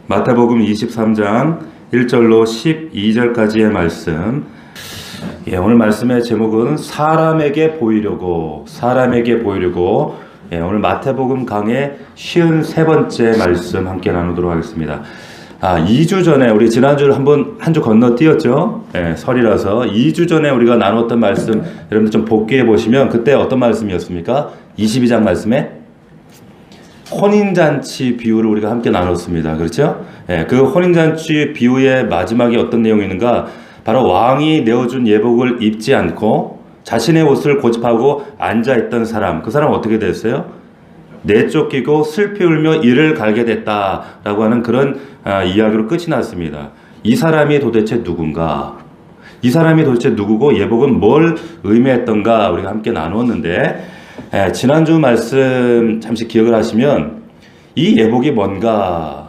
마태복음 23장 1절로 12절까지의 말씀. 오늘 말씀의 제목은 사람에게 보이려고. 오늘 마태복음 강의 53번째 말씀 함께 나누도록 하겠습니다. 2주 전에 우리 지난주를 한 주 건너뛰었죠. 설이라서 2주 전에 우리가 나눴던 말씀 여러분들 좀 복귀해 보시면 그때 어떤 말씀이었습니까? 22장 말씀에 혼인잔치 비유를 우리가 함께 나눴습니다. 그렇죠? 그 혼인잔치 비유의 마지막에 어떤 내용이 있는가? 바로 왕이 내어준 예복을 입지 않고 자신의 옷을 고집하고 앉아있던 사람, 그 사람 어떻게 됐어요? 내쫓기고 슬피 울며 이를 갈게 됐다라고 하는 그런 이야기로 끝이 났습니다. 이 사람이 도대체 누군가? 이 사람이 도대체 누구고 예복은 뭘 의미했던가 우리가 함께 나누었는데, 지난주 말씀 잠시 기억을 하시면 이 예복이 뭔가?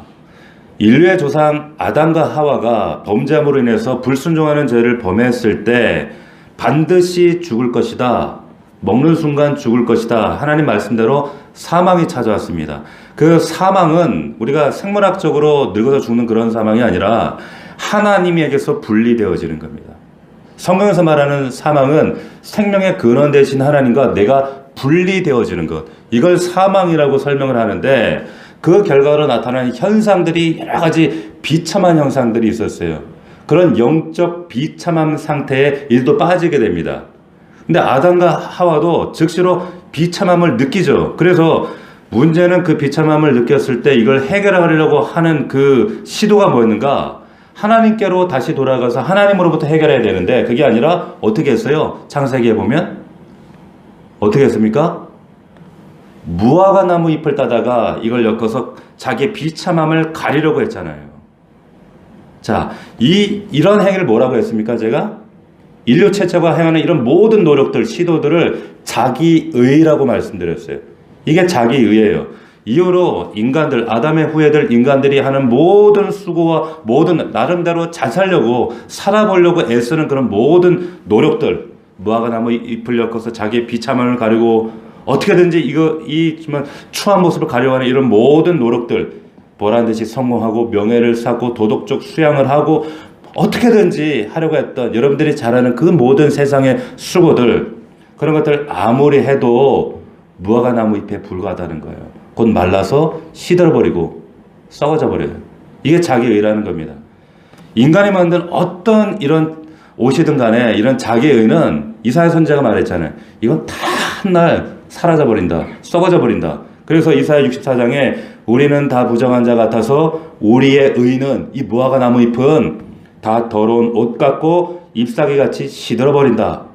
인류의 조상 아담과 하와가 범죄함으로 인해서 불순종하는 죄를 범했을 때 반드시 죽을 것이다. 먹는 순간 죽을 것이다. 하나님 말씀대로 사망이 찾아왔습니다. 그 사망은 우리가 생물학적으로 늙어서 죽는 그런 사망이 아니라 하나님에게서 분리되어지는 겁니다. 성경에서 말하는 사망은 생명의 근원 되신 하나님과 내가 분리되어지는 것, 이걸 사망이라고 설명을 하는데, 그 결과로 나타나는 현상들이 여러 가지 비참한 현상들이 있었어요. 그런 영적 비참한 상태에 이들도 빠지게 됩니다. 근데 아담과 하와도 즉시로 비참함을 느끼죠. 그래서 문제는 그 비참함을 느꼈을 때 이걸 해결하려고 하는 그 시도가 뭐였는가? 하나님께로 다시 돌아가서 하나님으로부터 해결해야 되는데, 그게 아니라 어떻게 했어요? 창세기에 보면 어떻게 했습니까? 무화과 나무 잎을 따다가 이걸 엮어서 자기의 비참함을 가리려고 했잖아요. 자, 이런 행위를 뭐라고 했습니까? 제가 인류 최초가 행하는 이런 모든 노력들, 시도들을 자기의라고 말씀드렸어요. 이게 자기의예요. 이후로 인간들, 아담의 후예들 인간들이 하는 모든 수고와 모든 나름대로 잘 살려고 살아보려고 애쓰는 그런 모든 노력들, 무화과 나무 잎을 엮어서 자기의 비참함을 가리고 어떻게든지 이 추한 모습을 가려고 하는 이런 모든 노력들, 보란듯이 성공하고 명예를 쌓고 도덕적 수양을 하고 어떻게든지 하려고 했던 여러분들이 잘 아는 그 모든 세상의 수고들, 그런 것들 아무리 해도 무화과 나무 잎에 불과하다는 거예요. 곧 말라서 시들어버리고 썩어져 버려요. 이게 자기의라는 겁니다. 인간이 만든 어떤 이런 옷이든 간에 이런 자기의는 이사야 선지자가 말했잖아요. 이건 다 한날 사라져버린다. 썩어져 버린다. 그래서 이사야 64장에 우리는 다 부정한 자 같아서 우리의 의는, 이 무화과 나무 잎은 다 더러운 옷 같고 잎사귀같이 시들어버린다.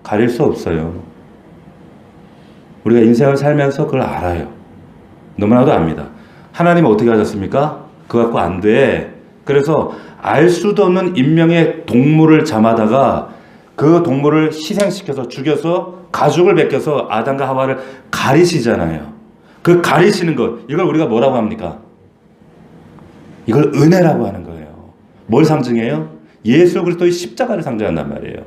가릴 수 없어요. 우리가 인생을 살면서 그걸 알아요. 너무나도 압니다. 하나님은 어떻게 하셨습니까? 그거 갖고 안 돼. 그래서 알 수도 없는 인명의 동물을 잠하다가 그 동물을 희생시켜서 죽여서 가죽을 벗겨서 아담과 하와를 가리시잖아요. 그 가리시는 것, 이걸 우리가 뭐라고 합니까? 이걸 은혜라고 하는 거예요. 뭘 상징해요? 예수 그리스도의 십자가를 상징한단 말이에요.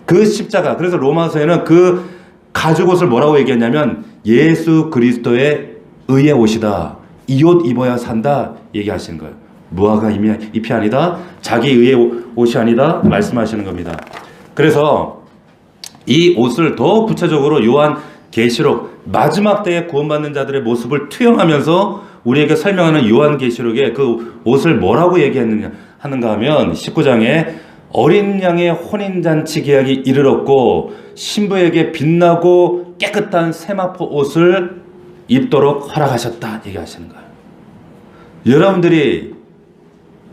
그 십자가, 그래서 로마서에는 그 가죽옷을 뭐라고 얘기했냐면 예수 그리스도의 의의 옷이다. 이 옷 입어야 산다 얘기하시는 거예요. 무화과 잎이 아니다. 자기 의의 옷이 아니다. 말씀하시는 겁니다. 그래서 이 옷을 더 구체적으로 요한 계시록 마지막 때에 구원받는 자들의 모습을 투영하면서 우리에게 설명하는 요한 계시록에 그 옷을 뭐라고 얘기했느냐 하는가 하면 19장에 어린 양의 혼인잔치 계약이 이르렀고 신부에게 빛나고 깨끗한 세마포 옷을 입도록 허락하셨다 얘기하시는 거예요. 여러분들이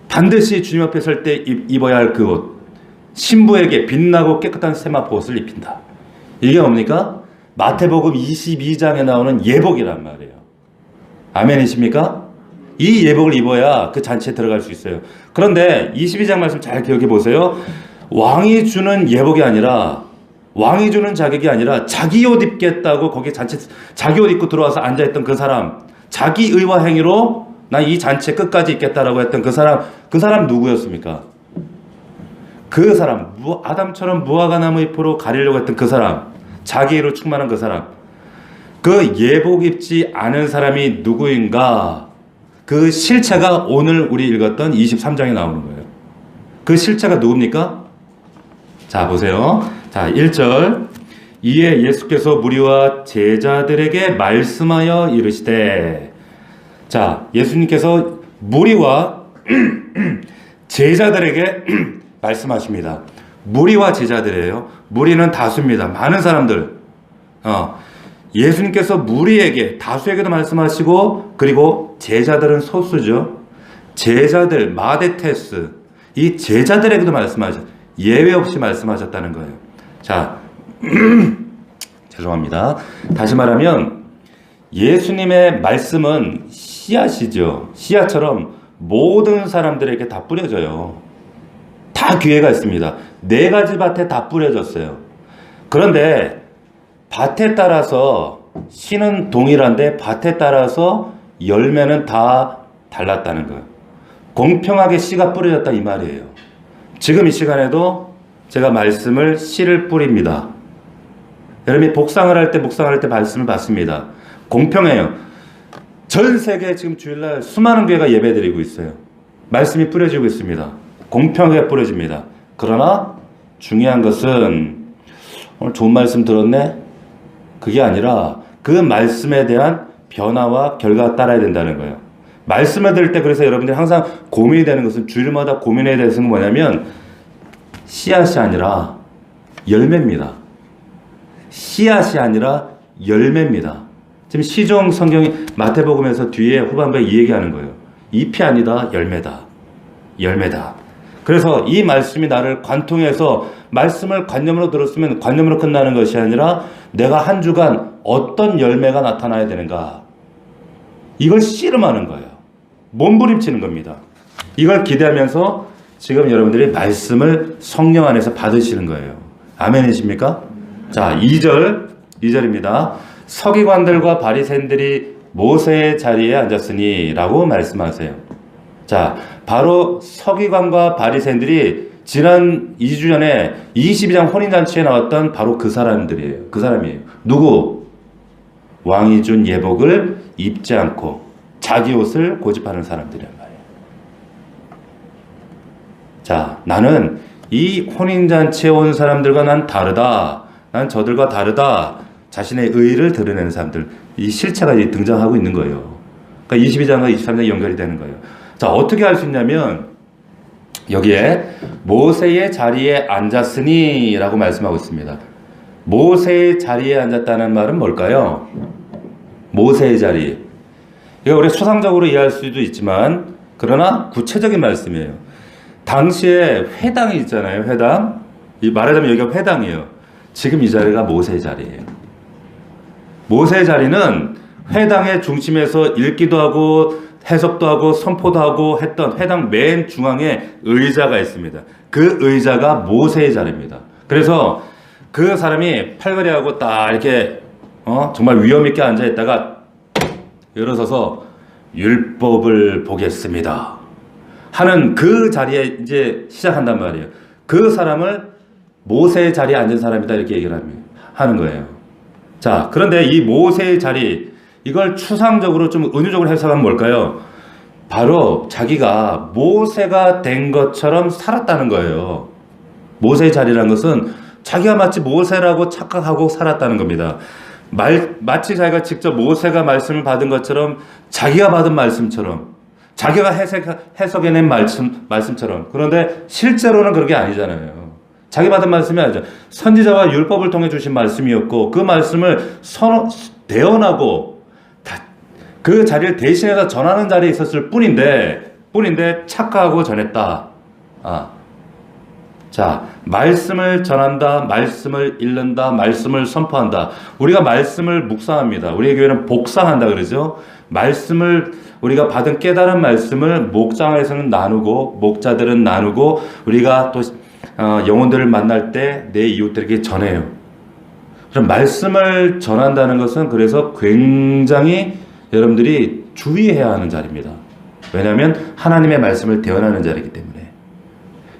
반드시 주님 앞에 설 때 입어야 할 그 옷, 신부에게 빛나고 깨끗한 세마포 옷을 입힌다. 이게 뭡니까? 마태복음 22장에 나오는 예복이란 말이에요. 아멘이십니까? 이 예복을 입어야 그 잔치에 들어갈 수 있어요. 그런데 22장 말씀 잘 기억해 보세요. 왕이 주는 예복이 아니라, 왕이 주는 자격이 아니라 자기 옷 입겠다고 거기 잔치 자기 옷 입고 들어와서 앉아있던 그 사람, 자기 의와 행위로 나 이 잔치에 끝까지 있겠다라고 했던 그 사람 누구였습니까? 그 사람, 아담처럼 무화과 나무 잎으로 가리려고 했던 그 사람, 자기로 충만한 그 사람, 그 예복 입지 않은 사람이 누구인가? 그 실체가 오늘 우리 읽었던 23장에 나오는 거예요. 그 실체가 누굽니까? 자, 보세요. 자, 1절. 이에 예수께서 무리와 제자들에게 말씀하여 이르시되. 자, 예수님께서 무리와 제자들에게 말씀하십니다. 무리와 제자들이에요. 무리는 다수입니다. 많은 사람들. 예수님께서 무리에게, 다수에게도 말씀하시고, 그리고 제자들은 소수죠. 제자들, 마데테스, 이 제자들에게도 말씀하셨어요. 예외 없이 말씀하셨다는 거예요. 자, 죄송합니다. 다시 말하면 예수님의 말씀은 씨앗이죠. 씨앗처럼 모든 사람들에게 다 뿌려져요. 다 기회가 있습니다. 4가지 밭에 다 뿌려졌어요. 그런데 밭에 따라서 씨는 동일한데 밭에 따라서 열매는 다 달랐다는 거예요. 공평하게 씨가 뿌려졌다 이 말이에요. 지금 이 시간에도 제가 말씀을 씨를 뿌립니다. 여러분이 복상을 할 때 묵상할 때 말씀을 받습니다. 공평해요. 전 세계 지금 주일날 수많은 교회가 예배드리고 있어요. 말씀이 뿌려지고 있습니다. 공평하게 뿌려집니다. 그러나 중요한 것은 오늘 좋은 말씀 들었네? 그게 아니라 그 말씀에 대한 변화와 결과가 따라야 된다는 거예요. 말씀을 들을 때 그래서 여러분들이 항상 고민이 되는 것은 주일마다 고민해야 되는 것은 뭐냐면 씨앗이 아니라 열매입니다. 씨앗이 아니라 열매입니다. 지금 시종 성경이 마태복음에서 뒤에 후반부에 이 얘기하는 거예요. 잎이 아니다 열매다. 열매다. 그래서 이 말씀이 나를 관통해서 말씀을 관념으로 들었으면 관념으로 끝나는 것이 아니라 내가 한 주간 어떤 열매가 나타나야 되는가. 이걸 씨름하는 거예요. 몸부림치는 겁니다. 이걸 기대하면서 지금 여러분들이 말씀을 성령 안에서 받으시는 거예요. 아멘이십니까? 자, 2절입니다. 서기관들과 바리새인들이 모세의 자리에 앉았으니 라고 말씀하세요. 자, 바로 서기관과 바리새인들이 지난 2주 전에 22장 혼인잔치에 나왔던 바로 그 사람들이에요. 그 사람이에요. 누구? 왕이 준 예복을 입지 않고 자기 옷을 고집하는 사람들이란 말이에요. 자, 나는 이 혼인잔치에 온 사람들과 난 다르다. 난 저들과 다르다. 자신의 의의를 드러내는 사람들. 이 실체가 이제 등장하고 있는 거예요. 그러니까 22장과 23장이 연결이 되는 거예요. 자, 어떻게 할 수 있냐면 여기에 모세의 자리에 앉았으니 라고 말씀하고 있습니다. 모세의 자리에 앉았다는 말은 뭘까요? 모세의 자리. 이거 우리 추상적으로 이해할 수도 있지만 그러나 구체적인 말씀이에요. 당시에 회당이 있잖아요. 회당. 말하자면 여기가 회당이에요. 지금 이 자리가 모세의 자리예요. 모세의 자리는 회당의 중심에서 읽기도 하고 해석도 하고 선포도 하고 했던 회당 맨 중앙에 의자가 있습니다. 그 의자가 모세의 자리입니다. 그래서 그 사람이 팔걸이하고 딱 이렇게 정말 위험 있게 앉아 있다가 일어서서 율법을 보겠습니다 하는 그 자리에 이제 시작한단 말이에요. 그 사람을 모세의 자리에 앉은 사람이다 이렇게 얘기를 하는 거예요. 자, 그런데 이 모세의 자리 이걸 추상적으로 좀 은유적으로 해석하면 뭘까요? 바로 자기가 모세가 된 것처럼 살았다는 거예요. 모세의 자리라는 것은 자기가 마치 모세라고 착각하고 살았다는 겁니다. 마치 자기가 직접 모세가 말씀을 받은 것처럼 자기가 받은 말씀처럼 자기가 해석해낸 말씀처럼. 그런데 실제로는 그런 게 아니잖아요. 자기 받은 말씀이 아니죠. 선지자와 율법을 통해 주신 말씀이었고 그 말씀을 대언하고 그 자리를 대신해서 전하는 자리에 있었을 뿐인데 착각하고 전했다. 자, 말씀을 전한다, 말씀을 읽는다, 말씀을 선포한다. 우리가 말씀을 묵상합니다. 우리의 교회는 복상한다 그러죠. 말씀을 우리가 받은 깨달은 말씀을 목장에서는 나누고 목자들은 나누고 우리가 또 영혼들을 만날 때 내 이웃들에게 전해요. 그럼 말씀을 전한다는 것은 그래서 굉장히 여러분들이 주의해야 하는 자리입니다. 왜냐하면 하나님의 말씀을 대언하는 자리이기 때문에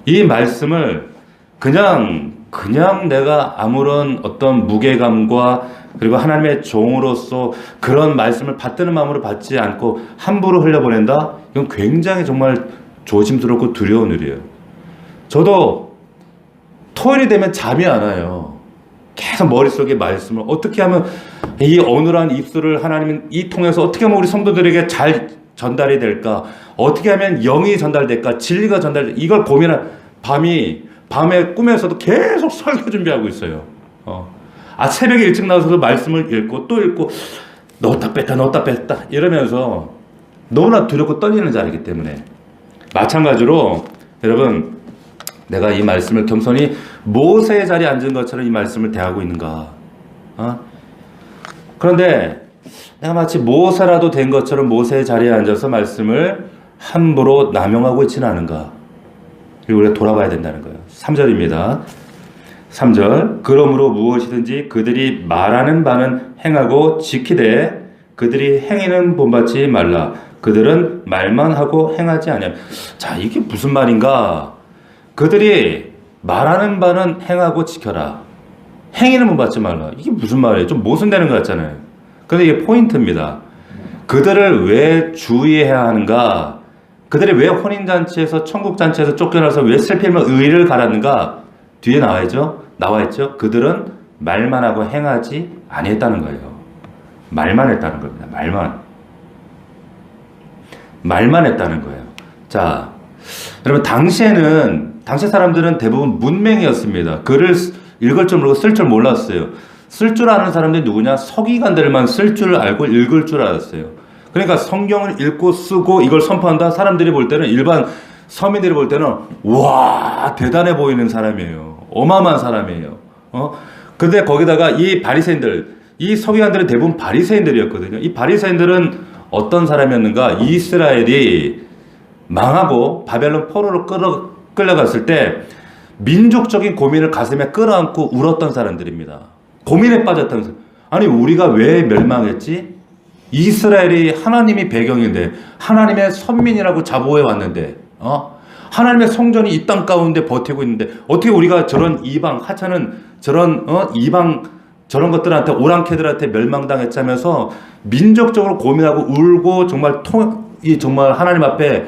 이 말씀을 그냥 그냥 내가 아무런 어떤 무게감과 그리고 하나님의 종으로서 그런 말씀을 받드는 마음으로 받지 않고 함부로 흘려보낸다? 이건 굉장히 정말 조심스럽고 두려운 일이에요. 저도 토요일이 되면 잠이 안 와요. 계속 머릿속에 말씀을 어떻게 하면 이 어눌한 입술을 하나님은 이 통해서 어떻게 하면 우리 성도들에게 잘 전달이 될까? 어떻게 하면 영이 전달될까? 진리가 전달될까? 이걸 고민한 밤에 꿈에서도 계속 설교 준비하고 있어요. 새벽에 일찍 나와서도 말씀을 읽고 또 읽고 넣었다 뺐다 이러면서 너무나 두렵고 떨리는 자리이기 때문에 마찬가지로 여러분 내가 이 말씀을 겸손히 모세의 자리에 앉은 것처럼 이 말씀을 대하고 있는가? 그런데 내가 마치 모세라도 된 것처럼 모세의 자리에 앉아서 말씀을 함부로 남용하고 있지는 않은가? 그리고 우리가 돌아봐야 된다는 거예요. 3절입니다. 3절 그러므로 무엇이든지 그들이 말하는 바는 행하고 지키되 그들이 행위는 본받지 말라. 그들은 말만 하고 행하지 아니하며. 자, 이게 무슨 말인가? 그들이 말하는 바는 행하고 지켜라. 행위는 본받지 말라. 이게 무슨 말이에요? 좀 모순되는 것 같잖아요. 근데 이게 포인트입니다. 그들을 왜 주의해야 하는가? 그들이 왜 혼인잔치에서 천국잔치에서 쫓겨나서 왜 슬피면 의를 갈았는가? 뒤에 나와 있죠. 그들은 말만 하고 행하지 아니했다는 거예요. 말만 했다는 겁니다. 말만 했다는 거예요. 자, 여러분 당시 사람들은 대부분 문맹이었습니다. 글을 읽을 줄 모르고 쓸 줄 몰랐어요. 쓸 줄 아는 사람들이 누구냐? 서기관들만 쓸 줄 알고 읽을 줄 알았어요. 그러니까 성경을 읽고 쓰고 이걸 선포한다. 사람들이 볼 때는 일반 서민들이 볼 때는 와 대단해 보이는 사람이에요. 어마어마한 사람이에요. 근데 거기다가 이 바리새인들, 이 서기관들은 대부분 바리새인들이었거든요. 이 바리새인들은 어떤 사람이었는가? 이스라엘이 망하고 바벨론 포로로 끌려갔을 때 민족적인 고민을 가슴에 끌어안고 울었던 사람들입니다. 고민에 빠졌다는 사람. 아니 우리가 왜 멸망했지? 이스라엘이 하나님이 배경인데 하나님의 선민이라고 자부해 왔는데 하나님의 성전이 이 땅 가운데 버티고 있는데 어떻게 우리가 저런 이방 하찮은 저런 이방 저런 것들한테 오랑캐들한테 멸망당했자면서 민족적으로 고민하고 울고 정말 하나님 앞에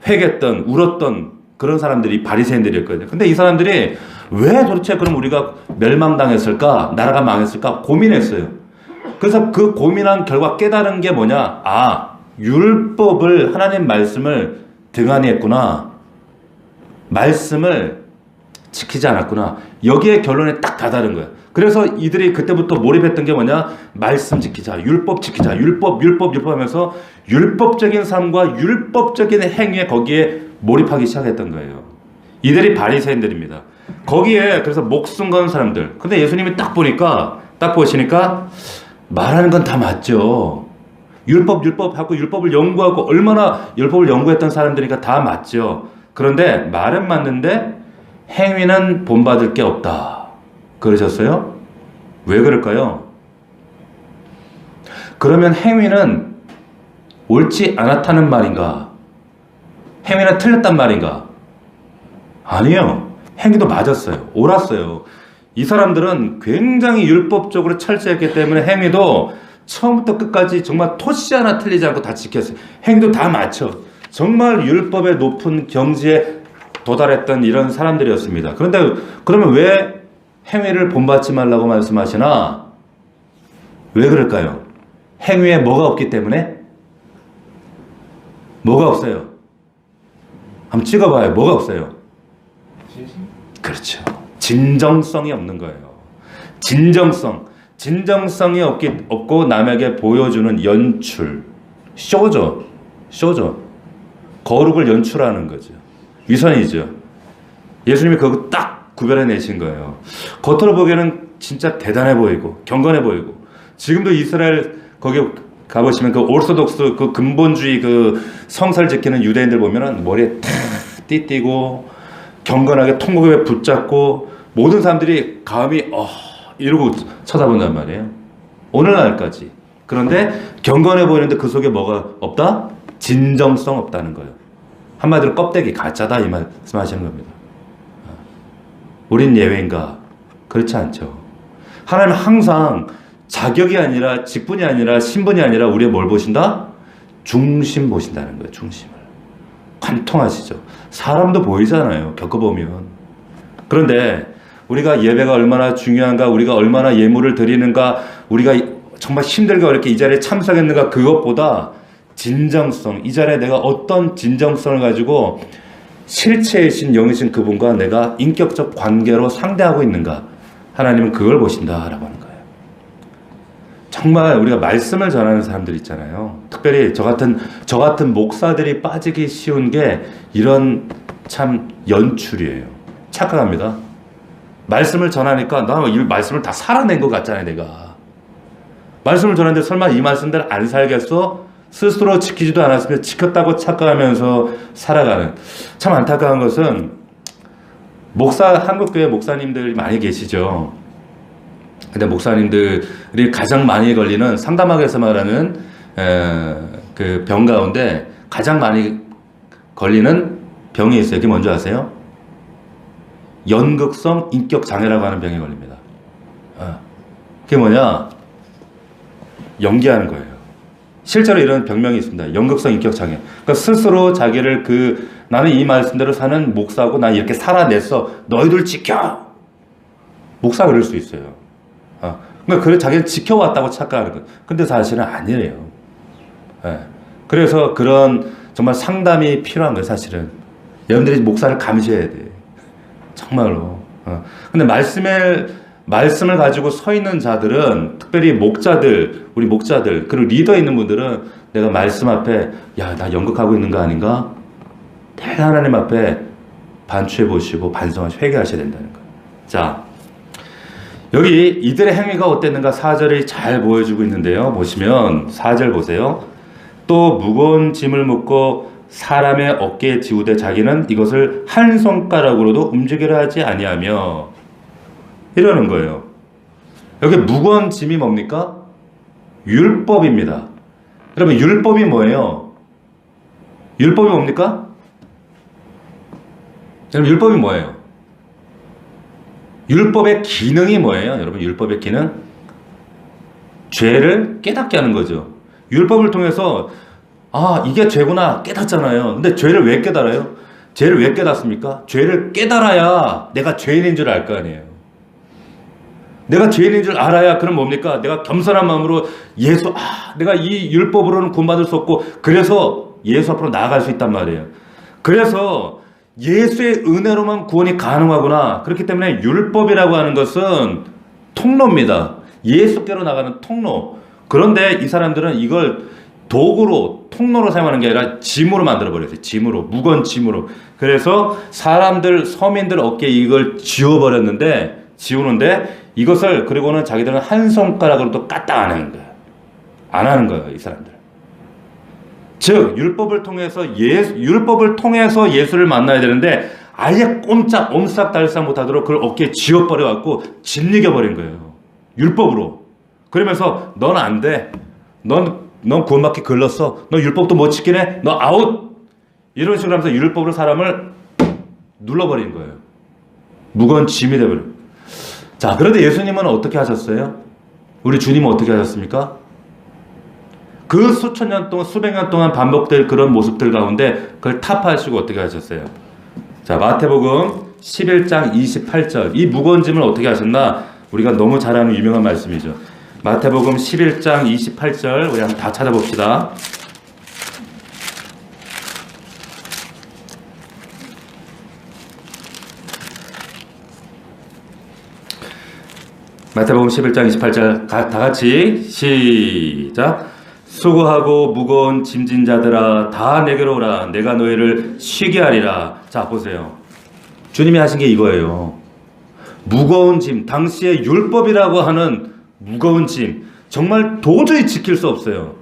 회개했던 울었던 그런 사람들이 바리새인들이었거든요. 근데 이 사람들이 왜 도대체 그럼 우리가 멸망당했을까? 나라가 망했을까? 고민했어요. 그래서 그 고민한 결과 깨달은 게 뭐냐? 율법을 하나님 말씀을 등한히 했구나. 말씀을 지키지 않았구나. 여기에 결론에 딱 다다른 거예요. 그래서 이들이 그때부터 몰입했던 게 뭐냐? 말씀 지키자, 율법 지키자, 율법 하면서 율법적인 삶과 율법적인 행위에 거기에 몰입하기 시작했던 거예요. 이들이 바리새인들입니다. 거기에 그래서 목숨 건 사람들. 근데 예수님이 딱 보시니까 말하는 건 다 맞죠. 율법하고 율법을 연구하고 얼마나 율법을 연구했던 사람들이니까 다 맞죠. 그런데 말은 맞는데 행위는 본받을 게 없다. 그러셨어요? 왜 그럴까요? 그러면 행위는 옳지 않았다는 말인가? 행위는 틀렸단 말인가? 아니에요. 행위도 맞았어요. 옳았어요. 이 사람들은 굉장히 율법적으로 철저했기 때문에 행위도 처음부터 끝까지 정말 토시 하나 틀리지 않고 다 지켰어요. 행위도 다 맞춰. 정말 율법의 높은 경지에 도달했던 이런 사람들이었습니다. 그런데 그러면 왜 행위를 본받지 말라고 말씀하시나? 왜 그럴까요? 행위에 뭐가 없기 때문에? 뭐가 없어요? 한번 찍어봐요. 뭐가 없어요? 그렇죠. 진정성이 없는 거예요. 진정성이 없고 남에게 보여주는 연출. 쇼죠. 거룩을 연출하는 거죠. 위선이죠. 예수님이 그거 딱 구별해내신 거예요. 겉으로 보기에는 진짜 대단해 보이고 경건해 보이고 지금도 이스라엘 거기 가보시면 그 오르소독스 그 근본주의 그 성살 지키는 유대인들 보면은 머리에 탁 띠띠고 경건하게 통곡에 붙잡고 모든 사람들이 감히 이러고 쳐다본단 말이에요. 오늘날까지. 그런데 경건해 보이는데 그 속에 뭐가 없다? 진정성 없다는 거예요. 한마디로 껍데기 가짜다 이 말씀하시는 겁니다. 우린 예외인가? 그렇지 않죠. 하나님은 항상 자격이 아니라 직분이 아니라 신분이 아니라 우리의 뭘 보신다? 중심 보신다는 거예요. 중심을. 관통하시죠. 사람도 보이잖아요. 겪어보면. 그런데 우리가 예배가 얼마나 중요한가, 우리가 얼마나 예물을 드리는가, 우리가 정말 힘들게 어렵게 이 자리에 참석했는가, 그것보다 진정성, 이 자리에 내가 어떤 진정성을 가지고 실체이신 영이신 그분과 내가 인격적 관계로 상대하고 있는가, 하나님은 그걸 보신다라고 하는 거예요. 정말 우리가 말씀을 전하는 사람들 있잖아요. 특별히 저 같은 목사들이 빠지기 쉬운 게 이런 참 연출이에요. 착각합니다. 말씀을 전하니까 나 이 말씀을 다 살아낸 것 같잖아요. 내가 말씀을 전하는데 설마 이 말씀대로 안 살겠어? 스스로 지키지도 않았으면 지켰다고 착각하면서 살아가는, 참 안타까운 것은 한국교회 목사님들이 많이 계시죠. 근데 목사님들이 가장 많이 걸리는, 상담학에서 말하는 그 병 가운데 가장 많이 걸리는 병이 있어요. 그게 뭔지 아세요? 연극성 인격 장애라고 하는 병에 걸립니다. 그게 뭐냐? 연기하는 거예요. 실제로 이런 병명이 있습니다. 연극성 인격 장애. 그러니까 스스로 자기를 나는 이 말씀대로 사는 목사고 나 이렇게 살아냈어. 너희들 지켜. 목사 그럴 수 있어요. 그러니까 자기는 지켜왔다고 착각하는 거예요. 근데 사실은 아니에요. 그래서 그런 정말 상담이 필요한 거예요. 사실은 여러분들이 목사를 감시해야 돼. 정말로. 근데 말씀을 가지고 서 있는 자들은, 특별히 우리 목자들, 그리고 리더 있는 분들은 내가 말씀 앞에, 야, 나 연극하고 있는 거 아닌가? 내가 하나님 앞에 반추해 보시고 반성하시고 회개하셔야 된다는 거예요. 자, 여기 이들의 행위가 어땠는가 4절이 잘 보여주고 있는데요. 보시면 4절 보세요. 또 무거운 짐을 묻고 사람의 어깨에 지우되 자기는 이것을 한 손가락으로도 움직이려 하지 아니하며, 이러는 거예요. 여기 무거운 짐이 뭡니까? 율법입니다. 여러분, 율법이 뭐예요? 율법이 뭡니까? 여러분, 율법이 뭐예요? 율법의 기능이 뭐예요? 여러분, 율법의 기능? 죄를 깨닫게 하는 거죠. 율법을 통해서 이게 죄구나 깨닫잖아요. 근데 죄를 왜 깨달아요? 죄를 왜 깨닫습니까? 죄를 깨달아야 내가 죄인인 줄 알 거 아니에요. 내가 죄인인 줄 알아야 그럼 뭡니까? 내가 겸손한 마음으로 내가 이 율법으로는 구원받을 수 없고, 그래서 예수 앞으로 나아갈 수 있단 말이에요. 그래서 예수의 은혜로만 구원이 가능하구나. 그렇기 때문에 율법이라고 하는 것은 통로입니다. 예수께로 나가는 통로. 그런데 이 사람들은 이걸 도구로, 통로로 사용하는 게 아니라 짐으로 만들어버렸어요. 짐으로, 무거운 짐으로. 그래서 서민들 어깨에 이걸 지우는데 이것을, 그리고는 자기들은 한 손가락으로 또 까딱 안 하는 거예요. 안 하는 거예요, 이 사람들. 즉, 율법을 통해서 예수를 만나야 되는데 아예 꼼짝, 옴싹달싹 못하도록 그걸 어깨에 지워버려갖고 짓이겨버린 거예요. 율법으로. 그러면서 넌 안 돼. 넌 구원받기 글렀어. 너 율법도 못 지키네. 너 아웃. 이런 식으로 하면서 율법으로 사람을 눌러버린 거예요. 무거운 짐이 되버려요. 자, 그런데 예수님은 어떻게 하셨어요? 우리 주님은 어떻게 하셨습니까? 그 수천 년 동안, 수백 년 동안 반복될 그런 모습들 가운데 그걸 타파하시고 어떻게 하셨어요? 자, 마태복음 11장 28절. 이 무거운 짐을 어떻게 하셨나? 우리가 너무 잘 아는 유명한 말씀이죠. 마태복음 11장 28절 우리 한번 다 찾아봅시다. 마태복음 11장 28절 다 같이 시작. 수고하고 무거운 짐진 자들아 다 내게로 오라. 내가 너희를 쉬게 하리라. 자, 보세요. 주님이 하신 게 이거예요. 무거운 짐, 당시의 율법이라고 하는 무거운 짐, 정말 도저히 지킬 수 없어요.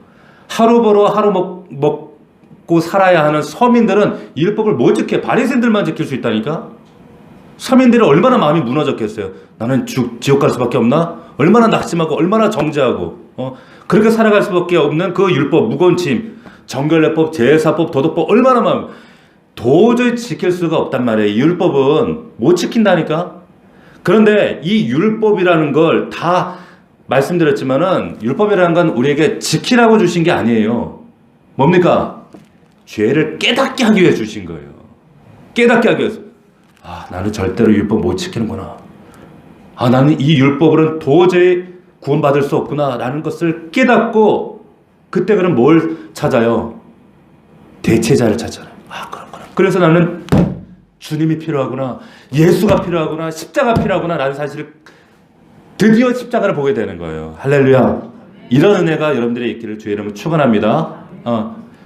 하루 벌어 하루 먹고 살아야 하는 서민들은 율법을 못 지켜. 바리새인들만 지킬 수 있다니까. 서민들이 얼마나 마음이 무너졌겠어요. 나는 지옥 갈 수밖에 없나? 얼마나 낙심하고 얼마나 정죄하고 그렇게 살아갈 수밖에 없는 그 율법, 무거운 짐, 정결례법, 제사법, 도덕법, 얼마나 도저히 지킬 수가 없단 말이에요. 율법은 못 지킨다니까. 그런데 이 율법이라는 걸 다 말씀드렸지만은 율법이라는 건 우리에게 지키라고 주신 게 아니에요. 뭡니까? 죄를 깨닫게 하기 위해 주신 거예요. 깨닫게 하기 위해서. 아, 나는 절대로 율법 못 지키는구나. 아, 나는 이 율법으로는 도저히 구원받을 수 없구나 라는 것을 깨닫고 그때 그럼 뭘 찾아요? 대체자를 찾잖아요. 아, 그렇구나. 그래서 나는 주님이 필요하구나, 예수가 필요하구나, 십자가 필요하구나 라는 사실을 드디어 십자가를 보게 되는 거예요. 할렐루야. 이런 은혜가 여러분들의 있기를 주의 이름으로 축원합니다.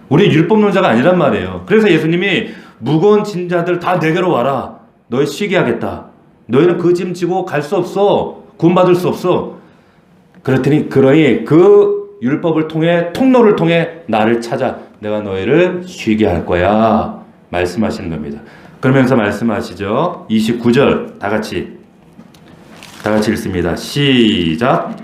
우리 율법론자가 아니란 말이에요. 그래서 예수님이 무거운 짐 자들 다 내게로 와라. 너희 쉬게 하겠다. 너희는 그 짐 지고 갈 수 없어. 구원받을 수 없어. 그러니 그 율법을 통해, 통로를 통해 나를 찾아 내가 너희를 쉬게 할 거야 말씀하시는 겁니다. 그러면서 말씀하시죠. 29절 다 같이 읽습니다. 시작.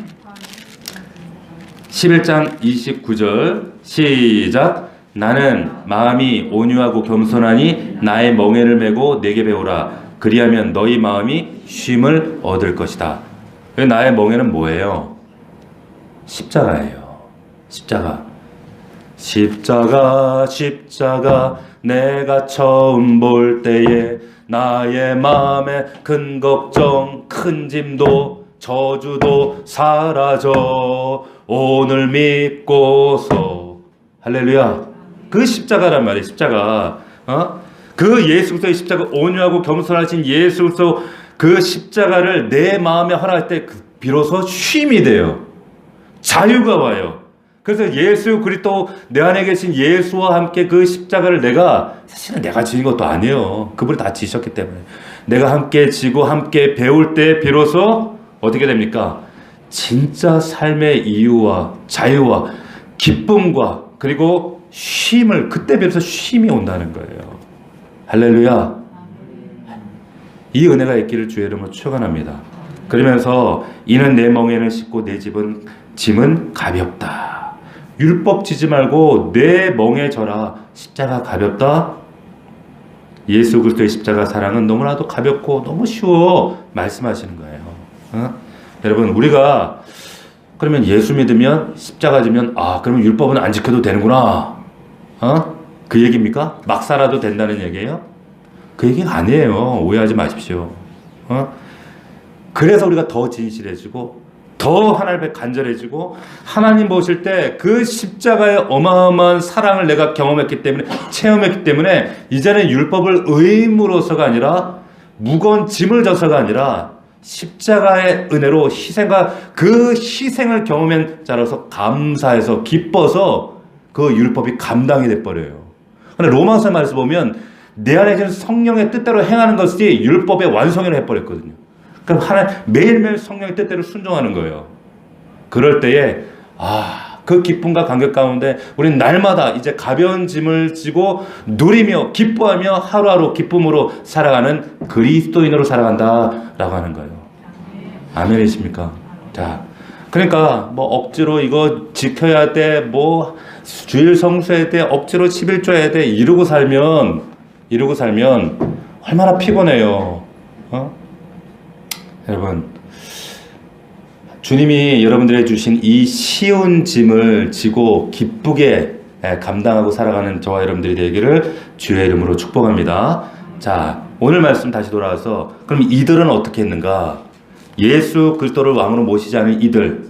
11장 29절 시작. 나는 마음이 온유하고 겸손하니 나의 멍에를 메고 내게 배우라. 그리하면 너희 마음이 쉼을 얻을 것이다. 나의 멍에는 뭐예요? 십자가예요. 십자가 내가 처음 볼 때에 나의 마음에 큰 걱정, 큰 짐도 저주도 사라져 오늘 믿고서. 할렐루야. 그 십자가란 말이에요. 십자가. 그 예수 그리스도의 십자가, 온유하고 겸손하신 예수 그리스도 그 십자가를 내 마음에 허락할 때 비로소 쉼이 돼요. 자유가 와요. 그래서 예수 그리스도 내 안에 계신 예수와 함께 그 십자가를 사실은 내가 지은 것도 아니에요. 그분이 다 지셨기 때문에 내가 함께 지고 함께 배울 때 비로소 어떻게 됩니까? 진짜 삶의 이유와 자유와 기쁨과 그리고 쉼을, 그때 비로소 쉼이 온다는 거예요. 할렐루야. 이 은혜가 있기를 주의 이름으로 축원합니다. 그러면서 이는 내 멍에는 싣고 내 짐은 가볍다. 율법 지지 말고 내 멍에 져라. 십자가 가볍다. 예수 그리스도의 십자가 사랑은 너무나도 가볍고 너무 쉬워 말씀하시는 거예요. 여러분, 우리가 그러면 예수 믿으면 십자가 지면 그러면 율법은 안 지켜도 되는구나. 그 얘기입니까? 막 살아도 된다는 얘기예요? 그 얘기가 아니에요. 오해하지 마십시오. 그래서 우리가 더 진실해지고 더 하나님 앞에 간절해지고 하나님 보실 때 그 십자가의 어마어마한 사랑을 내가 경험했기 때문에, 체험했기 때문에 이제는 율법을 의무로서가 아니라 무거운 짐을 져서가 아니라 십자가의 은혜로 희생과 그 희생을 경험한 자로서 감사해서 기뻐서 그 율법이 감당이 돼버려요. 근데 로마서 말씀 보면 내 안에 있는 성령의 뜻대로 행하는 것이 율법의 완성을 해버렸거든요. 그럼 매일매일 성령의 뜻대로 순종하는 거예요. 그럴 때에 그 기쁨과 감격 가운데 우리는 날마다 이제 가벼운 짐을 지고 누리며 기뻐하며 하루하루 기쁨으로 살아가는 그리스도인으로 살아간다라고 하는 거예요. 아멘이십니까? 자, 그러니까 억지로 이거 지켜야 돼, 주일 성수해야 돼, 억지로 11조 해야 돼 이러고 살면 얼마나 피곤해요. 여러분, 주님이 여러분들에게 주신 이 쉬운 짐을 지고 기쁘게 감당하고 살아가는 저와 여러분들이 되기를 주의 이름으로 축복합니다. 자, 오늘 말씀 다시 돌아와서 그럼 이들은 어떻게 했는가? 예수 그리스도를 왕으로 모시지 않은 이들,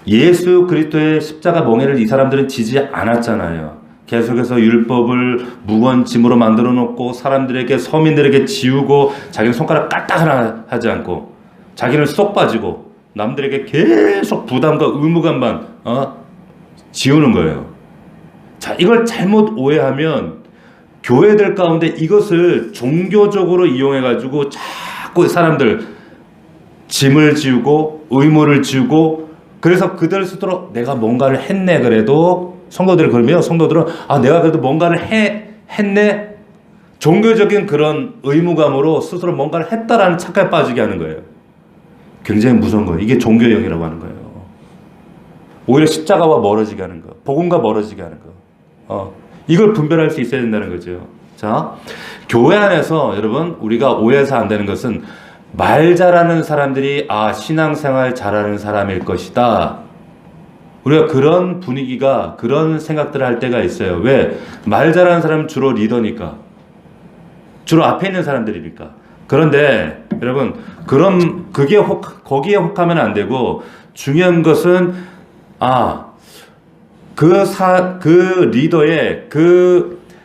예수 그리스도의 십자가 멍에를 이 사람들은 지지 않았잖아요. 계속해서 율법을 무거운 짐으로 만들어 놓고 사람들에게, 서민들에게 지우고 자기는 손가락 까딱 하나 하지 않고 자기는 쏙 빠지고 남들에게 계속 부담과 의무감만 지우는 거예요. 자, 이걸 잘못 오해하면 교회들 가운데 이것을 종교적으로 이용해가지고 자꾸 사람들 짐을 지우고 의무를 지우고, 그래서 그들 스스로 내가 뭔가를 했네 그래도 성도들은 내가 그래도 뭔가를 했네, 종교적인 그런 의무감으로 스스로 뭔가를 했다라는 착각에 빠지게 하는 거예요. 굉장히 무서운 거예요. 이게 종교형이라고 하는 거예요. 오히려 십자가와 멀어지게 하는 거, 복음과 멀어지게 하는 거. 이걸 분별할 수 있어야 된다는 거죠. 자, 교회 안에서 여러분 우리가 오해해서 안 되는 것은 말 잘하는 사람들이 신앙생활 잘하는 사람일 것이다. 우리가 그런 분위기가, 그런 생각들을 할 때가 있어요. 왜? 말 잘하는 사람은 주로 리더니까. 주로 앞에 있는 사람들이니까. 그런데 여러분, 거기에 혹하면 안 되고, 중요한 것은 그 리더의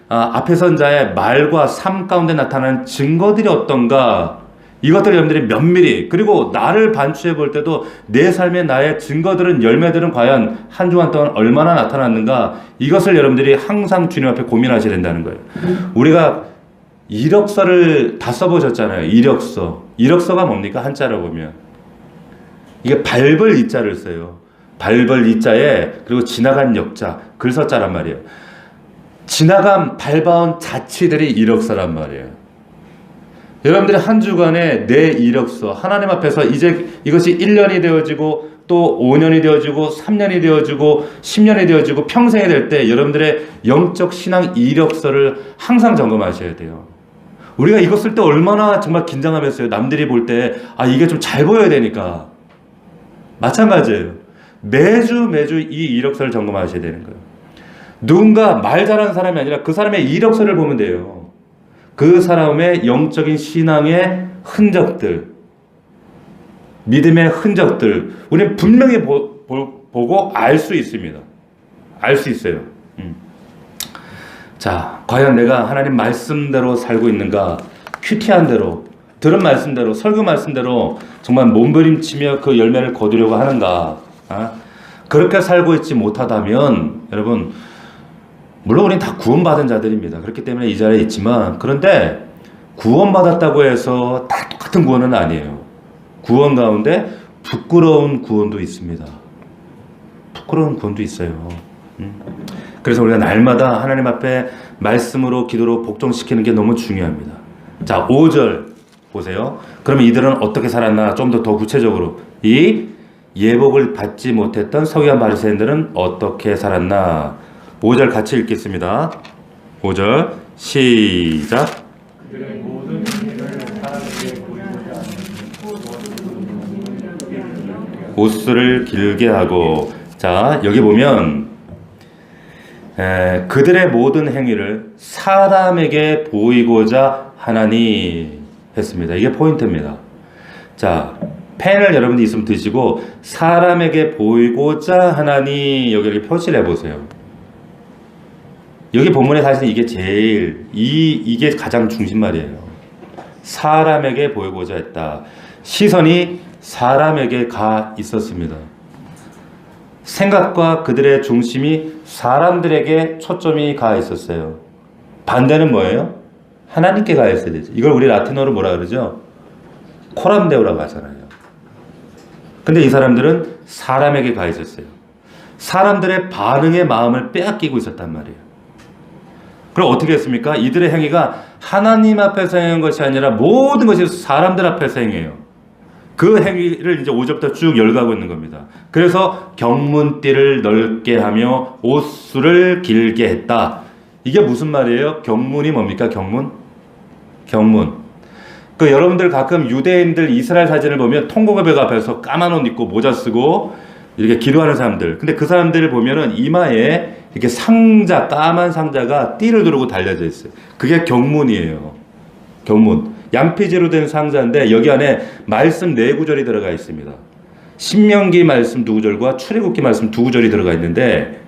앞에 선 자의 말과 삶 가운데 나타나는 증거들이 어떤가, 이것들 여러분들이 면밀히, 그리고 나를 반추해 볼 때도 내 삶의 나의 증거들은, 열매들은 과연 한 주간 동안 얼마나 나타났는가, 이것을 여러분들이 항상 주님 앞에 고민하셔야 된다는 거예요. 우리가 이력서를 다 써보셨잖아요. 이력서가 뭡니까? 한자로 보면 이게 밟을 이자를 써요. 밟을 이자에, 그리고 지나간 역자, 글서자란 말이에요. 지나간 밟아온 자취들이 이력서란 말이에요. 여러분들이 한 주간에 내 이력서, 하나님 앞에서 이제 이것이 1년이 되어지고, 또 5년이 되어지고, 3년이 되어지고, 10년이 되어지고, 평생이 될 때 여러분들의 영적 신앙 이력서를 항상 점검하셔야 돼요. 우리가 이거 쓸 때 얼마나 정말 긴장하면서요. 남들이 볼 때 이게 좀 잘 보여야 되니까. 마찬가지예요. 매주 이 이력서를 점검하셔야 되는 거예요. 누군가 말 잘하는 사람이 아니라 그 사람의 이력서를 보면 돼요. 그 사람의 영적인 신앙의 흔적들, 믿음의 흔적들, 우리는 분명히 보고 알 수 있습니다. 알 수 있어요. 자, 과연 내가 하나님 말씀대로 살고 있는가? 큐티한 대로, 들은 말씀대로, 설교 말씀대로 정말 몸부림치며 그 열매를 거두려고 하는가? 그렇게 살고 있지 못하다면, 여러분, 물론 우리는 다 구원받은 자들입니다. 그렇기 때문에 이 자리에 있지만, 그런데 구원받았다고 해서 다 똑같은 구원은 아니에요. 구원 가운데 부끄러운 구원도 있습니다. 부끄러운 구원도 있어요. 그래서 우리가 날마다 하나님 앞에 말씀으로, 기도로 복종시키는 게 너무 중요합니다. 자, 5절 보세요. 그러면 이들은 어떻게 살았나? 좀 더 구체적으로, 이 예복을 받지 못했던 서기관 바리새인들은 어떻게 살았나? 5절 같이 읽겠습니다. 5절 시작. 옷수를 길게 하고, 자, 여기 보면 그들의 모든 행위를 사람에게 보이고자 하나니 했습니다. 이게 포인트입니다. 자, 펜을 여러분들 있으면 드시고 사람에게 보이고자 하나니 여기 이렇게 표시를 해보세요. 여기 본문에 사실 이게 제일 이게 가장 중심말이에요. 사람에게 보이고자 했다. 시선이 사람에게 가 있었습니다. 생각과 그들의 중심이 사람들에게 초점이 가 있었어요. 반대는 뭐예요? 하나님께 가 있어야 되죠. 이걸 우리 라틴어로 뭐라 그러죠? 코람데오라고 하잖아요. 근데 이 사람들은 사람에게 가 있었어요. 사람들의 반응의 마음을 빼앗기고 있었단 말이에요. 그럼 어떻게 했습니까? 이들의 행위가 하나님 앞에서 행한 것이 아니라 모든 것이 사람들 앞에서 행해요. 그 행위를 이제 5절부터 쭉 열거하고 있는 겁니다. 그래서 경문띠를 넓게 하며 옷수를 길게 했다. 이게 무슨 말이에요? 경문이 뭡니까? 경문. 그 여러분들 가끔 유대인들 이스라엘 사진을 보면 통곡의 앞에서 까만 옷 입고 모자 쓰고 이렇게 기도하는 사람들. 근데 그 사람들을 보면은 이마에 이렇게 상자, 까만 상자가 띠를 두르고 달려져 있어요. 그게 경문이에요. 경문. 양피지로 된 상자인데 여기 안에 말씀 4구절이 들어가 있습니다. 신명기 말씀 2구절과 출애굽기 말씀 2구절이 들어가 있는데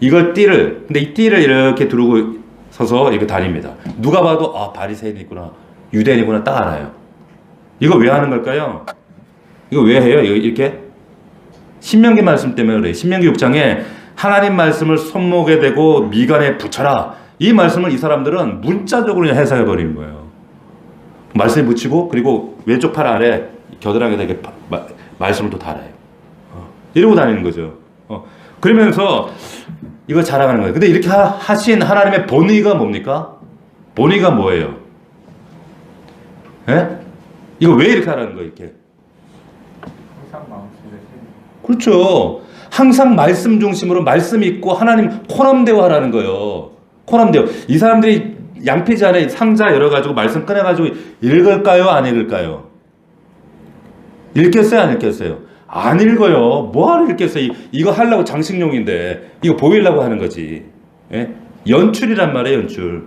이걸 근데 이 띠를 이렇게 두르고 서서 이렇게 다닙니다. 누가 봐도 바리새인이구나, 유대인이구나 딱 알아요. 이거 왜 하는 걸까요? 이거 왜 해요? 이렇게? 신명기 말씀 때문에 그래요. 신명기 6장에 하나님 말씀을 손목에 대고 미간에 붙여라. 이 말씀을 이 사람들은 문자적으로 해석해 버리는 거예요. 말씀에 붙이고 그리고 왼쪽 팔 아래 겨드랑이에다 이렇게 말씀을 또 달아요. 이러고 다니는 거죠. 그러면서 이거 자랑하는 거예요. 근데 이렇게 하신 하나님의 본의가 뭡니까? 본의가 뭐예요? 예? 이거 왜 이렇게 하라는 거예요? 이렇게? 그렇죠. 항상 말씀 중심으로 말씀 있고 하나님 코람데오 하라는 거예요. 코람데오. 이 사람들이 양피지 안에 상자 열어가지고 말씀 꺼내가지고 읽을까요? 안 읽을까요? 읽겠어요, 안 읽겠어요? 안 읽어요. 뭐하러 읽겠어요? 이거 하려고 장식용인데 이거 보이려고 하는 거지. 예? 연출이란 말이에요, 연출.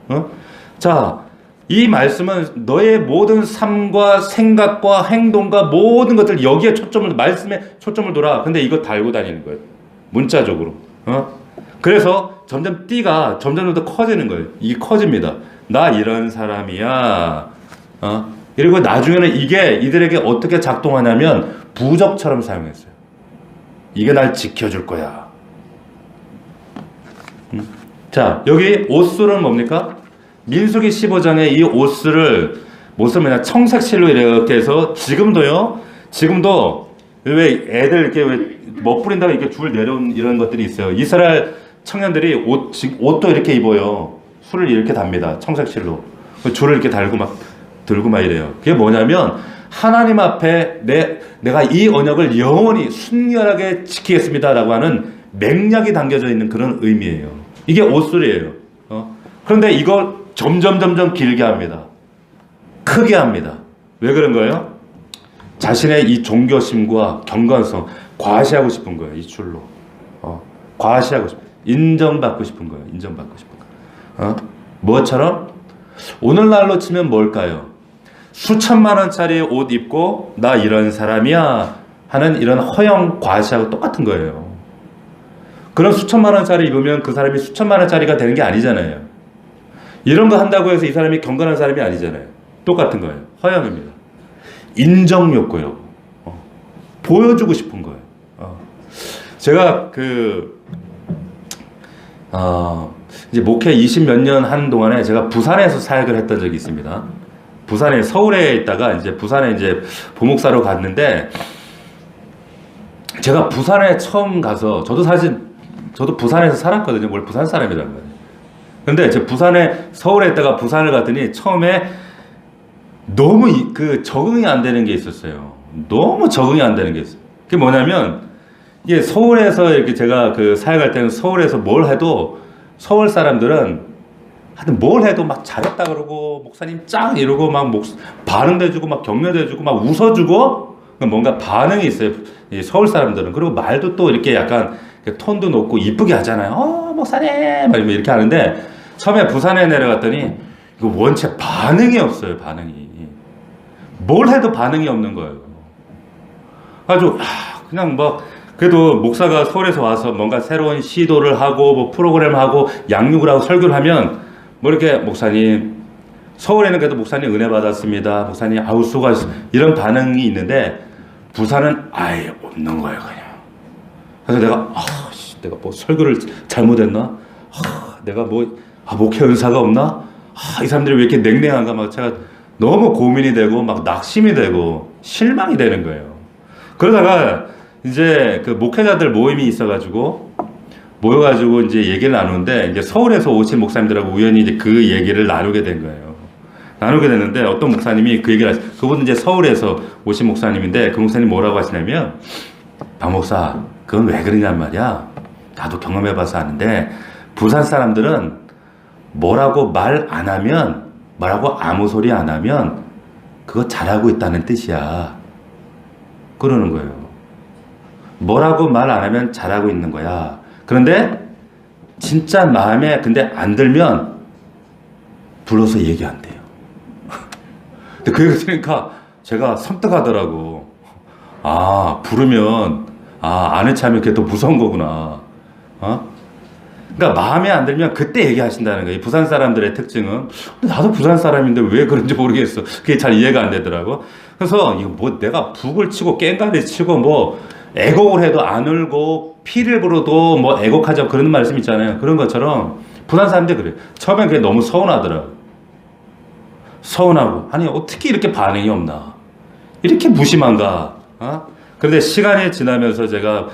어? 자, 이 말씀은 너의 모든 삶과 생각과 행동과 모든 것들 여기에 말씀에 초점을 둬라. 근데 이거 달고 다니는 거예요. 문자적으로. 그래서 점점 띠가 점점 더 커지는 거예요. 이게 커집니다. 나 이런 사람이야. 그리고 나중에는 이게 이들에게 어떻게 작동하냐면 부적처럼 사용했어요. 이게 날 지켜줄 거야. 자, 여기 옷술은 뭡니까? 민수기 15장에 이 옷술을 못을 뭐냐 청색실로 이렇게 해서 지금도 왜 애들 이렇게 왜 멋부린다고 이렇게 줄 내려온 이런 것들이 있어요. 이스라엘 청년들이 옷도 이렇게 입어요. 술을 이렇게 답니다. 청색실로 줄을 이렇게 들고 막 이래요. 그게 뭐냐면 하나님 앞에 내가 이 언약을 영원히 순결하게 지키겠습니다라고 하는 맹약이 담겨져 있는 그런 의미예요. 이게 옷술이에요. 그런데 이걸 점점 길게 합니다. 크게 합니다. 왜 그런 거예요? 자신의 이 종교심과 경건성 과시하고 싶은 거예요. 이 줄로. 과시하고 싶은 인정받고 싶은 거예요. 뭐처럼? 오늘날로 치면 뭘까요? 수천만 원짜리 옷 입고 나 이런 사람이야 하는 이런 허영 과시하고 똑같은 거예요. 그런 수천만 원짜리 입으면 그 사람이 수천만 원짜리가 되는 게 아니잖아요. 이런 거 한다고 해서 이 사람이 경건한 사람이 아니잖아요. 똑같은 거예요. 허영입니다. 인정 욕구요. 보여주고 싶은 거예요. 제가 이제 목회 20몇 년 하는 동안에 제가 부산에서 사역을 했던 적이 있습니다. 서울에 있다가 이제 부산에 이제 부목사로 갔는데 제가 부산에 처음 가서 저도 부산에서 살았거든요. 원래 부산 사람이란 말이에요. 근데 제 서울에 있다가 부산을 갔더니 처음에 너무 적응이 안 되는 게 있었어요. 너무 적응이 안 되는 게 있어요. 그게 뭐냐면 이게 서울에서 이렇게 제가 사역할 때는 서울에서 뭘 해도 서울 사람들은 하여튼 뭘 해도 막 잘했다 그러고 목사님 짱 이러고 막 반응도 해주고 막 격려도 해주고 막 웃어주고 뭔가 반응이 있어요. 이 서울 사람들은. 그리고 말도 또 이렇게 약간 톤도 높고 이쁘게 하잖아요. 목사님 막 이렇게 하는데 처음에 부산에 내려갔더니 이거 원체 반응이 없어요. 뭘 해도 반응이 없는 거예요. 아주 그냥 그래도 목사가 서울에서 와서 뭔가 새로운 시도를 하고 뭐 프로그램을 하고 양육을 하고 설교를 하면 뭐 이렇게 목사님 서울에는 그래도 목사님 은혜 받았습니다. 목사님 아우 수고하셨습니다. 이런 반응이 있는데 부산은 아예 없는 거예요. 그냥. 그래서 내가 뭐 설교를 잘못했나? 내가 목회 은사가 없나? 이 사람들이 왜 이렇게 냉랭한가? 막 제가 너무 고민이 되고 막 낙심이 되고 실망이 되는 거예요. 그러다가 이제 목회자들 모임이 모여가지고 이제 얘기를 나누는데 이제 서울에서 오신 목사님들하고 우연히 이제 그 얘기를 나누게 된 거예요. 나누게 됐는데 어떤 목사님이 그 얘기를 그분은 이제 서울에서 오신 목사님인데 그 목사님 뭐라고 하시냐면 박 목사 그건 왜 그러냔 말이야. 나도 경험해봐서 아는데 부산 사람들은 뭐라고 아무 소리 안 하면 그거 잘하고 있다는 뜻이야. 그러는 거예요. 뭐라고 말 안 하면 잘하고 있는 거야. 그런데 진짜 마음에 근데 안 들면 불러서 얘기 안 돼요. 근데 그 얘기 들으니까 제가 섬뜩하더라고. 부르면 아는 체하면 그게 더 무서운 거구나. 그러니까 마음에 안 들면 그때 얘기하신다는 거예요. 부산 사람들의 특징은 나도 부산 사람인데 왜 그런지 모르겠어. 그게 잘 이해가 안 되더라고. 그래서 이거 내가 북을 치고 깽가리 치고 애곡을 해도 안 울고 피를 불어도 애곡하자 그런 말씀 있잖아요. 그런 것처럼 부산 사람들 그래요. 처음엔 그게 너무 서운하더라고. 서운하고 아니 어떻게 이렇게 반응이 없나? 이렇게 무심한가? 그런데 시간이 지나면서 제가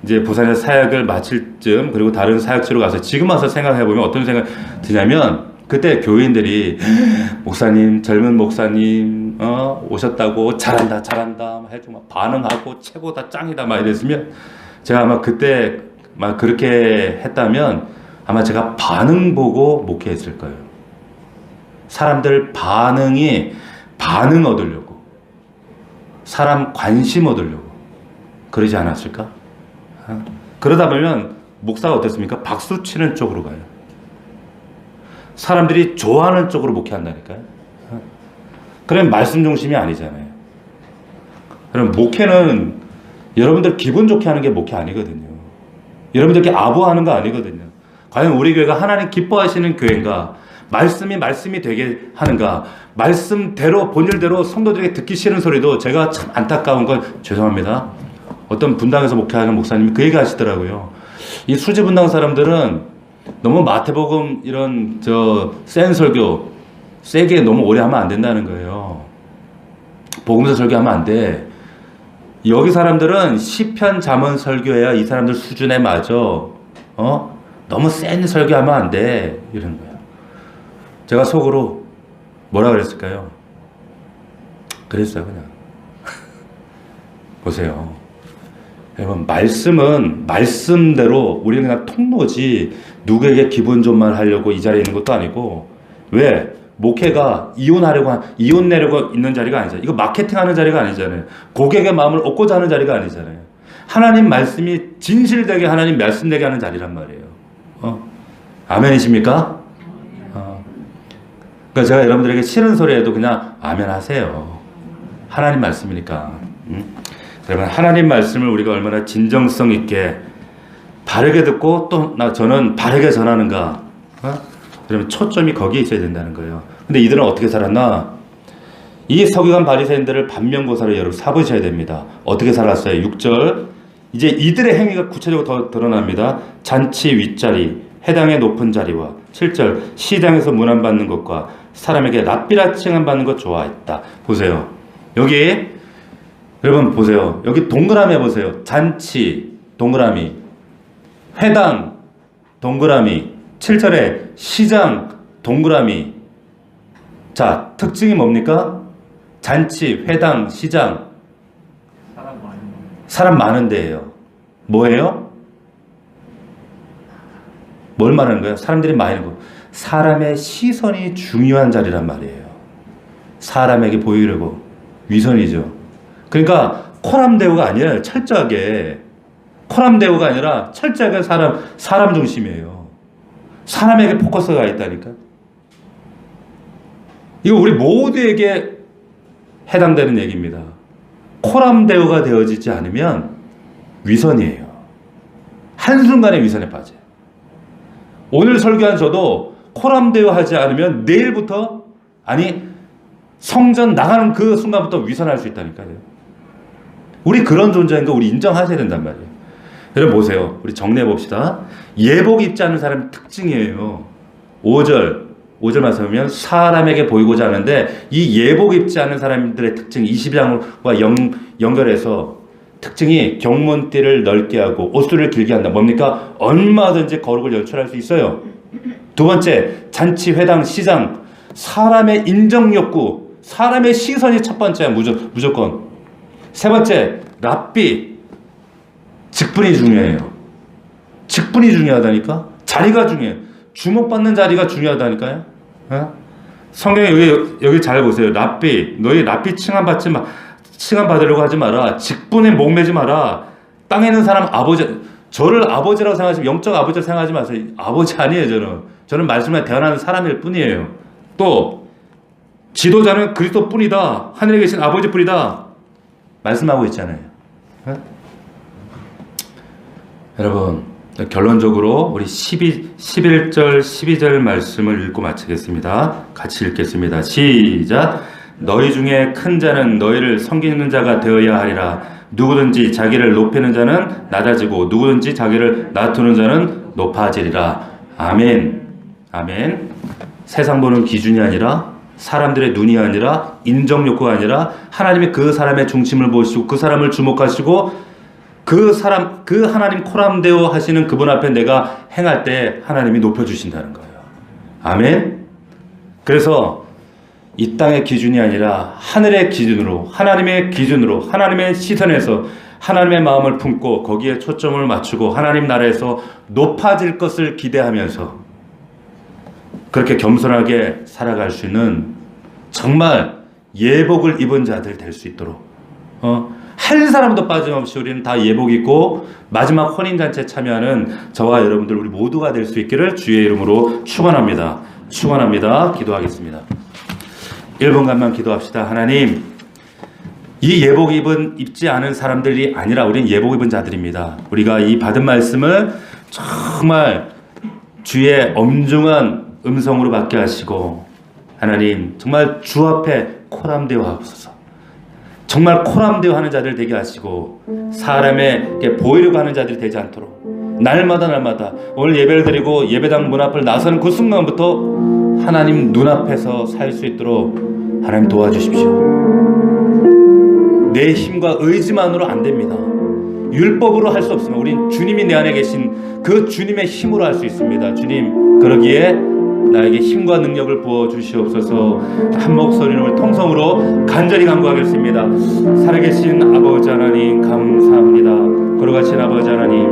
이제 부산에서 사역을 마칠 쯤 그리고 다른 사역지로 가서 지금 와서 생각해보면 어떤 생각이 드냐면 그때 교인들이 목사님 젊은 목사님 오셨다고 잘한다 해주고 반응하고 최고다 짱이다 막 이랬으면 제가 아마 그때 막 그렇게 했다면 아마 제가 반응 보고 목회했을 거예요. 사람들 반응이 반응 얻으려고, 사람 관심 얻으려고 그러지 않았을까? 그러다 보면 목사가 어떻습니까? 박수 치는 쪽으로 가요. 사람들이 좋아하는 쪽으로 목회한다니까요. 그럼 말씀 중심이 아니잖아요. 그럼 목회는 여러분들 기분 좋게 하는 게 목회 아니거든요. 여러분들께 아부하는 거 아니거든요. 과연 우리 교회가 하나님 기뻐하시는 교회인가? 말씀이 되게 하는가? 말씀대로 본일대로 성도들에게 듣기 싫은 소리도 제가 참 안타까운 건, 죄송합니다, 어떤 분당에서 목회하는 목사님이 그 얘기 하시더라고요. 이 수지 분당 사람들은 너무 마태복음 이런 센 설교 세게 너무 오래 하면 안 된다는 거예요. 복음서 설교하면 안 돼. 여기 사람들은 시편 잠언 설교해야 이 사람들 수준에 맞아. 너무 센 설교하면 안 돼. 이런 거예요. 제가 속으로 뭐라 그랬을까요? 그랬어요, 그냥. 보세요. 여러분, 말씀은 말씀대로 우리는 그냥 통로지 누구에게 기분 좋은 말 하려고 이 자리에 있는 것도 아니고, 왜? 목회가 이혼 내려고 있는 자리가 아니잖아요. 이거 마케팅하는 자리가 아니잖아요. 고객의 마음을 얻고자 하는 자리가 아니잖아요. 하나님 말씀이 진실되게 하나님 말씀되게 하는 자리란 말이에요. 아멘이십니까? 그러니까 제가 여러분들에게 싫은 소리 해도 그냥 아멘 하세요. 하나님 말씀이니까. 여러분, 하나님 말씀을 우리가 얼마나 진정성 있게 바르게 듣고 또 저는 바르게 전하는가. 그러면 초점이 거기에 있어야 된다는 거예요. 근데 이들은 어떻게 살았나? 이 서기관 바리새인들을 반면교사로 여러분 삼으셔야 됩니다. 어떻게 살았어요? 6절. 이제 이들의 행위가 구체적으로 더 드러납니다. 잔치 윗자리, 해당의 높은 자리와 7절. 시장에서 문안받는 것과 사람에게 랍비라 칭함받는 것 좋아했다. 보세요. 여기 여러분 보세요. 여기 동그라미 해보세요. 잔치 동그라미, 회당 동그라미, 7절에 시장 동그라미. 자, 특징이 뭡니까? 잔치, 회당, 시장. 사람 많은 데예요. 뭐예요? 뭘 말하는 거예요? 사람들이 많은 거. 사람의 시선이 중요한 자리란 말이에요. 사람에게 보이려고. 위선이죠. 그러니까 코람데오가 아니라 철저하게, 코람데오가 아니라 철저하게 사람 중심이에요. 사람에게 포커스가 있다니까. 이거 우리 모두에게 해당되는 얘기입니다. 코람데오가 되어지지 않으면 위선이에요. 한순간에 위선에 빠져요. 오늘 설교한 저도 코람데오 하지 않으면 내일부터, 아니 성전 나가는 그 순간부터 위선할 수 있다니까요. 우리 그런 존재인 거 우리 인정하셔야 된단 말이에요. 여러분 보세요. 우리 정리해 봅시다. 예복 입지 않는 사람의 특징이에요. 5절 말씀하면 사람에게 보이고자 하는데, 이 예복 입지 않는 사람들의 특징 22장과 연결해서 특징이 경문띠를 넓게 하고 옷수를 길게 한다. 뭡니까? 얼마든지 거룩을 연출할 수 있어요. 두 번째, 잔치, 회당, 시장. 사람의 인정 욕구, 사람의 시선이 첫 번째야. 무조건. 세 번째, 랍비. 직분이 중요해요. 직분이 중요하다니까? 자리가 중요해요. 주목받는 자리가 중요하다니까요? 성경에 여기 잘 보세요. 랍비. 너희 랍비 칭함 받으려고 하지 마라. 직분에 목매지 마라. 땅에 있는 사람 아버지, 저를 아버지라고 생각하시면 영적 아버지라고 생각하지 마세요. 아버지 아니에요. 저는 말씀에 대언하는 사람일 뿐이에요. 또 지도자는 그리스도 뿐이다. 하늘에 계신 아버지 뿐이다. 말씀하고 있잖아요. 여러분, 결론적으로 우리 11절 12절 말씀을 읽고 마치겠습니다. 같이 읽겠습니다. 시작. 너희 중에 큰 자는 너희를 섬기는 자가 되어야 하리라. 누구든지 자기를 높이는 자는 낮아지고 누구든지 자기를 낮추는 자는 높아지리라. 아멘. 아멘. 세상 보는 기준이 아니라, 사람들의 눈이 아니라, 인정 욕구가 아니라, 하나님이 그 사람의 중심을 보시고 그 사람을 주목하시고 그 하나님 코람데오 하시는 그분 앞에 내가 행할 때 하나님이 높여주신다는 거예요. 아멘. 그래서 이 땅의 기준이 아니라 하늘의 기준으로, 하나님의 기준으로, 하나님의 시선에서 하나님의 마음을 품고 거기에 초점을 맞추고 하나님 나라에서 높아질 것을 기대하면서 그렇게 겸손하게 살아갈 수 있는 정말 예복을 입은 자들 될 수 있도록 한 사람도 빠짐없이 우리는 다 예복 입고 마지막 혼인잔치에 참여하는 저와 여러분들 우리 모두가 될 수 있기를 주의 이름으로 축원합니다. 축원합니다. 기도하겠습니다. 1분간만 기도합시다. 하나님, 이 예복 입지 않은 사람들이 아니라 우리는 예복 입은 자들입니다. 우리가 이 받은 말씀을 정말 주의 엄중한 음성으로 받게 하시고 하나님 정말 주 앞에 코람되어 하옵소서. 정말 코람되어 하는 자들 되게 하시고 사람에게 보이려고 하는 자들이 되지 않도록 날마다 오늘 예배를 드리고 예배당 문 앞을 나서는 그 순간부터 하나님 눈앞에서 살 수 있도록 하나님 도와주십시오. 내 힘과 의지만으로 안 됩니다. 율법으로 할 수 없습니다. 우린 주님이 내 안에 계신 그 주님의 힘으로 할 수 있습니다. 주님, 그러기에 나에게 힘과 능력을 부어주시옵소서. 한 목소리로 통성으로 간절히 간구하겠습니다. 살아계신 아버지 하나님 감사합니다. 걸어가신 아버지 하나님,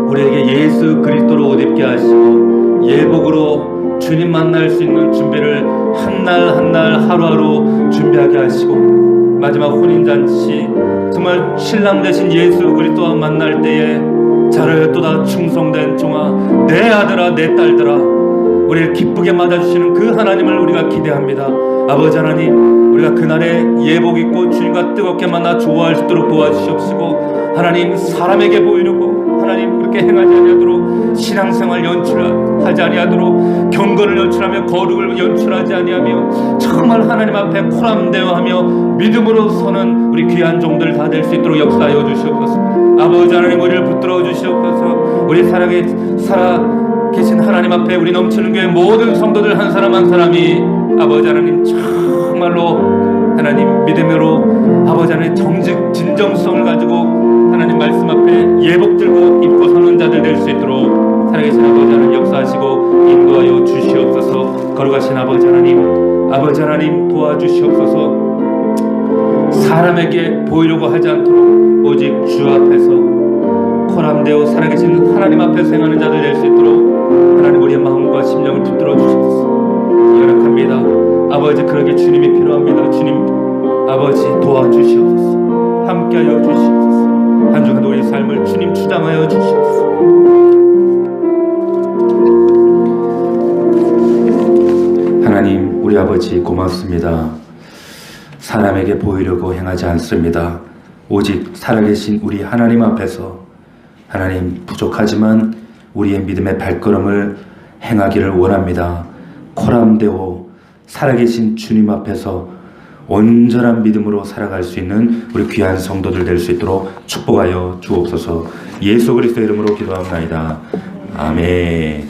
우리에게 예수 그리스도로 옷 입게 하시고 예복으로 주님 만날 수 있는 준비를 한 날 하루하루 준비하게 하시고 마지막 혼인잔치 정말 신랑 되신 예수 그리스도와 만날 때에 잘하였도다 충성된 종아, 내 아들아 내 딸들아, 우리를 기쁘게 맞아주시는 그 하나님을 우리가 기대합니다. 아버지 하나님, 우리가 그날에 예복 입고 주님과 뜨겁게 만나 좋아할 수 있도록 도와주시옵시고 하나님, 사람에게 보이려고 하나님 그렇게 행하지 아니하도록 신앙생활 연출하지 아니하도록 경건을 연출하며 거룩을 연출하지 아니하며 정말 하나님 앞에 코람대어하며 믿음으로 서는 우리 귀한 종들 다 될 수 있도록 역사하여 주시옵소서. 아버지 하나님, 우리를 붙들어 주시옵소서. 우리 살아계신 하나님 앞에 우리 넘치는 교회 모든 성도들 한 사람 한 사람이 아버지 하나님 정말로 하나님 믿음으로 아버지 하나님 진정성을 가지고 하나님 말씀 앞에 예복 들고 입고 서는 자들 될 수 있도록 살아계신 아버지 하나님 역사하시고 인도하여 주시옵소서. 거룩하신 아버지 하나님 도와주시옵소서. 사람에게 보이려고 하지 않도록 오직 주 앞에서 코람되어 살아계신 하나님 앞에서 행하는 자들 될 수 있도록 하나님 우리의 마음과 심령을 붙들어 주시옵소서. 연약합니다. 아버지, 그러게 주님이 필요합니다. 주님 아버지 도와주시옵소서. 함께하여 주시옵소서. 한 주간도 우리 삶을 주님 주장하여 주시옵소서. 하나님, 우리 아버지 고맙습니다. 사람에게 보이려고 행하지 않습니다. 오직 살아계신 우리 하나님 앞에서 하나님 부족하지만 우리의 믿음의 발걸음을 행하기를 원합니다. 코람되어 살아계신 주님 앞에서 온전한 믿음으로 살아갈 수 있는 우리 귀한 성도들 될 수 있도록 축복하여 주옵소서. 예수 그리스도의 이름으로 기도합나이다. 아멘.